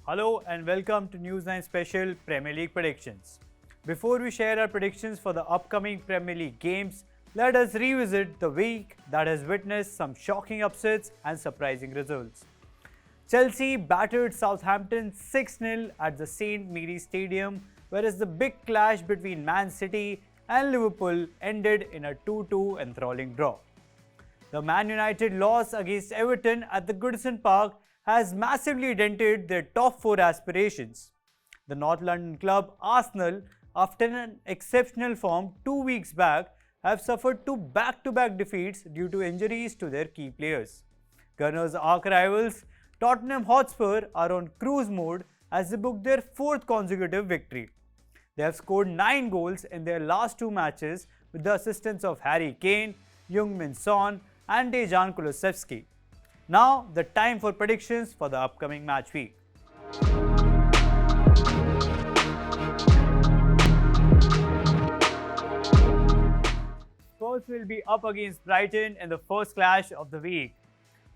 Hello and welcome to News9 Special Premier League Predictions. Before we share our predictions for the upcoming Premier League games, let us revisit the week that has witnessed some shocking upsets and surprising results. Chelsea battered Southampton 6-0 at the St. Mary's Stadium, whereas the big clash between Man City and Liverpool ended in a 2-2 enthralling draw. The Man United loss against Everton at the Goodison Park has massively dented their top 4 aspirations. The North London club Arsenal, after an exceptional form 2 weeks back, have suffered 2 back-to-back defeats due to injuries to their key players. Gunners' arch rivals Tottenham Hotspur are on cruise mode as they book their 4th consecutive victory. They have scored 9 goals in their last 2 matches with the assistance of Harry Kane, Heung-min Son and Dejan Kulusevski. Now, the time for predictions for the upcoming match week. Spurs will be up against Brighton in the first clash of the week.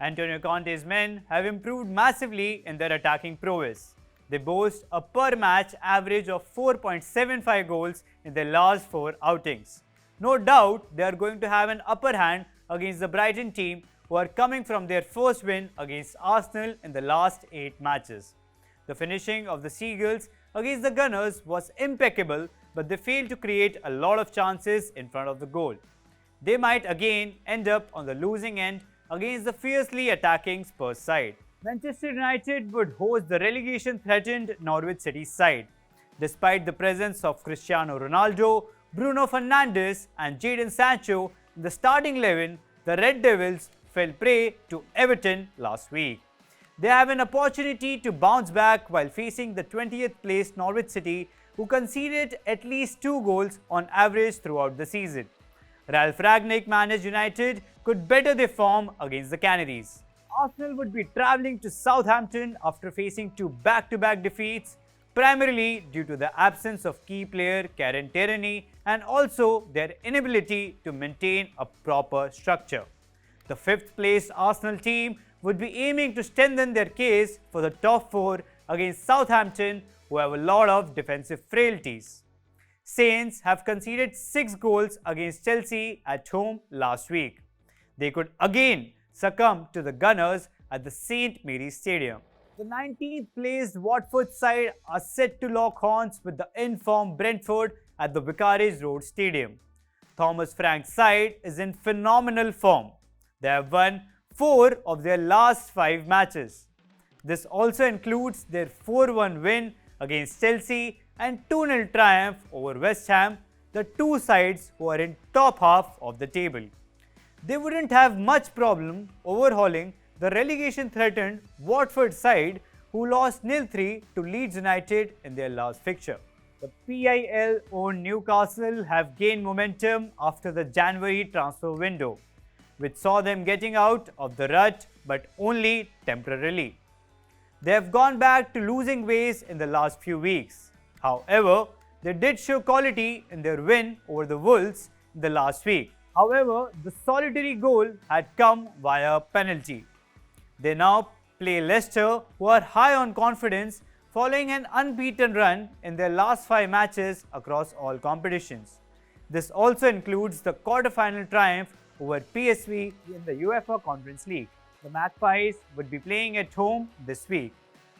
Antonio Conte's men have improved massively in their attacking prowess. They boast a per-match average of 4.75 goals in their last 4 outings. No doubt they are going to have an upper hand against the Brighton team, who are coming from their first win against Arsenal in the last 8 matches. The finishing of the Seagulls against the Gunners was impeccable, but they failed to create a lot of chances in front of the goal. They might again end up on the losing end against the fiercely attacking Spurs side. Manchester United would host the relegation-threatened Norwich City side. Despite the presence of Cristiano Ronaldo, Bruno Fernandes and Jadon Sancho in the starting 11, the Red Devils fell prey to Everton last week. They have an opportunity to bounce back while facing the 20th placed Norwich City, who conceded at least 2 goals on average throughout the season. Ralph Rangnick managed United could better their form against the Canaries. Arsenal would be travelling to Southampton after facing 2 back-to-back defeats, primarily due to the absence of key player Kieran Tierney and also their inability to maintain a proper structure. The 5th placed Arsenal team would be aiming to strengthen their case for the top 4 against Southampton, who have a lot of defensive frailties. Saints have conceded 6 goals against Chelsea at home last week. They could again succumb to the Gunners at the St. Mary's Stadium. The 19th placed Watford side are set to lock horns with the in-form Brentford at the Vicarage Road Stadium. Thomas Frank's side is in phenomenal form. They have won 4 of their last 5 matches. This also includes their 4-1 win against Chelsea and 2-0 triumph over West Ham, the 2 sides who are in top half of the table. They wouldn't have much problem overhauling the relegation-threatened Watford side, who lost 0-3 to Leeds United in their last fixture. The PIL-owned Newcastle have gained momentum after the January transfer window, which saw them getting out of the rut but only temporarily. They have gone back to losing ways in the last few weeks. However, they did show quality in their win over the Wolves in the last week. However, the solitary goal had come via a penalty. They now play Leicester, who are high on confidence following an unbeaten run in their last 5 matches across all competitions. This also includes the quarter-final triumph over PSV in the UEFA Conference League. The Magpies would be playing at home this week.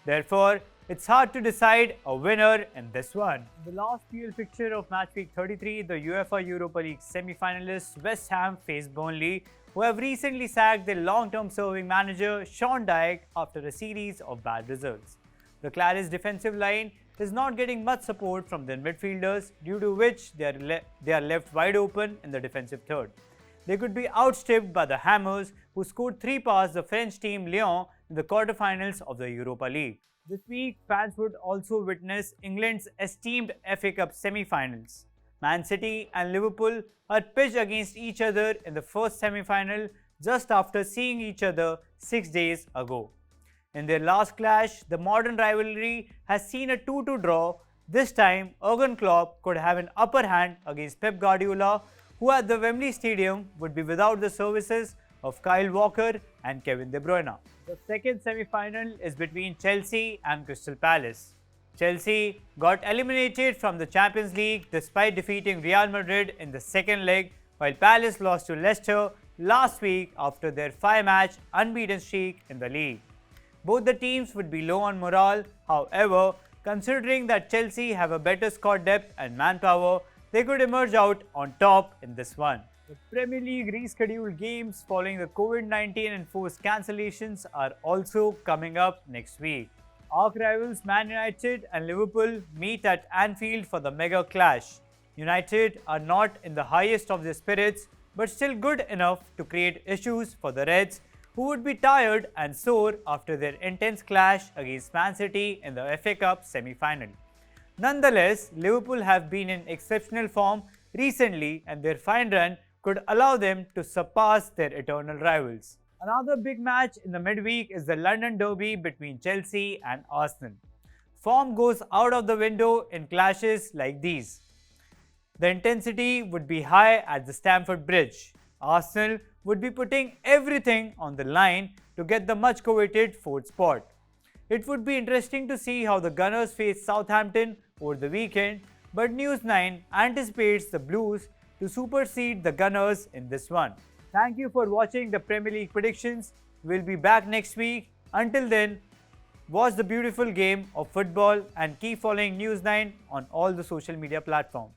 Therefore, it's hard to decide a winner in this one. The last PL fixture of match week 33, the UEFA Europa League semi-finalists West Ham face Burnley, who have recently sacked their long-term serving manager Sean Dyche after a series of bad results. The Claret's defensive line is not getting much support from their midfielders, due to which they are left wide open in the defensive third. They could be outstripped by the Hammers, who scored 3 past the French team Lyon in the quarterfinals of the Europa League. This week, fans would also witness England's esteemed FA Cup semi-finals. Man City and Liverpool are pitched against each other in the first semi-final just after seeing each other 6 days ago. In their last clash, the modern rivalry has seen a 2-2 draw. This time, Jurgen Klopp could have an upper hand against Pep Guardiola, who at the Wembley Stadium would be without the services of Kyle Walker and Kevin De Bruyne. The second semi-final is between Chelsea and Crystal Palace. Chelsea got eliminated from the Champions League despite defeating Real Madrid in the second leg, while Palace lost to Leicester last week after their 5-match unbeaten streak in the league. Both the teams would be low on morale. However, considering that Chelsea have a better squad depth and manpower, they could emerge out on top in this one. The Premier League rescheduled games following the COVID-19 enforced cancellations are also coming up next week. Arch rivals Man United and Liverpool meet at Anfield for the mega clash. United are not in the highest of their spirits, but still good enough to create issues for the Reds, who would be tired and sore after their intense clash against Man City in the FA Cup semi-final. Nonetheless, Liverpool have been in exceptional form recently, and their fine run could allow them to surpass their eternal rivals. Another big match in the midweek is the London derby between Chelsea and Arsenal. Form goes out of the window in clashes like these. The intensity would be high at the Stamford Bridge. Arsenal would be putting everything on the line to get the much coveted fourth spot. It would be interesting to see how the Gunners face Southampton over the weekend, but News 9 anticipates the Blues to supersede the Gunners in this one. Thank you for watching the Premier League predictions. We'll be back next week. Until then, watch the beautiful game of football and keep following News 9 on all the social media platforms.